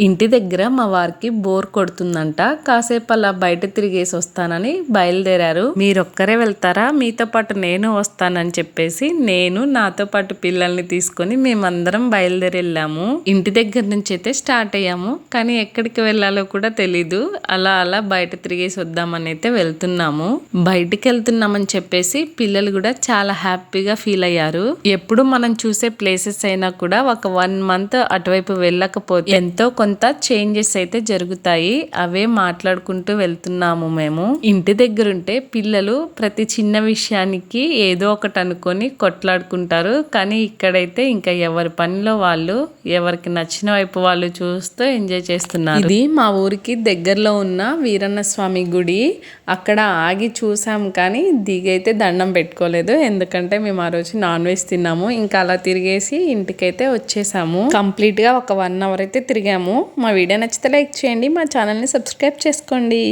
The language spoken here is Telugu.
ఇంటి దగ్గర మా వారికి బోర్ కొడుతుందంట, కాసేపు అలా బయట తిరిగేసి వస్తానని బయలుదేరారు. మీరొక్కరే వెళ్తారా, మీతో పాటు నేను వస్తానని చెప్పేసి నేను నాతో పాటు పిల్లల్ని తీసుకొని మేమందరం బయలుదేరి వెళ్ళాము. ఇంటి దగ్గర నుంచి అయితే స్టార్ట్ అయ్యాము, కానీ ఎక్కడికి వెళ్ళాలో కూడా తెలీదు. అలా అలా బయట తిరిగేసి వద్దామని అయితే వెళ్తున్నాము. బయటికి వెళ్తున్నామని చెప్పేసి పిల్లలు కూడా చాలా హ్యాపీగా ఫీల్ అయ్యారు. ఎప్పుడు మనం చూసే ప్లేసెస్ అయినా కూడా ఒక 1 month అటువైపు వెళ్ళకపోతే ఎంతో కొంత చేంజెస్ అయితే జరుగుతాయి. అవే మాట్లాడుకుంటూ వెళ్తున్నాము మేము. ఇంటి దగ్గర ఉంటే పిల్లలు ప్రతి చిన్న విషయానికి ఏదో ఒకటి అనుకొని కొట్లాడుకుంటారు, కానీ ఇక్కడైతే ఇంకా ఎవరి పనిలో వాళ్ళు, ఎవరికి నచ్చిన వైపు వాళ్ళు చూస్తూ ఎంజాయ్ చేస్తున్నారు. ఇది మా ఊరికి దగ్గరలో ఉన్న వీరన్న స్వామి గుడి. అక్కడ ఆగి చూసాం కానీ దిగైతే దండం పెట్టుకోలేదు, ఎందుకంటే మేము ఆ రోజు నాన్ వెజ్ తిన్నాము. ఇంకా అలా తిరిగేసి ఇంటికైతే వచ్చేసాము. కంప్లీట్ గా ఒక 1 hour అయితే తిరిగాము. మా వీడియో నచ్చితే లైక్ చేయండి, మా ఛానల్ని సబ్స్క్రైబ్ చేసుకోండి.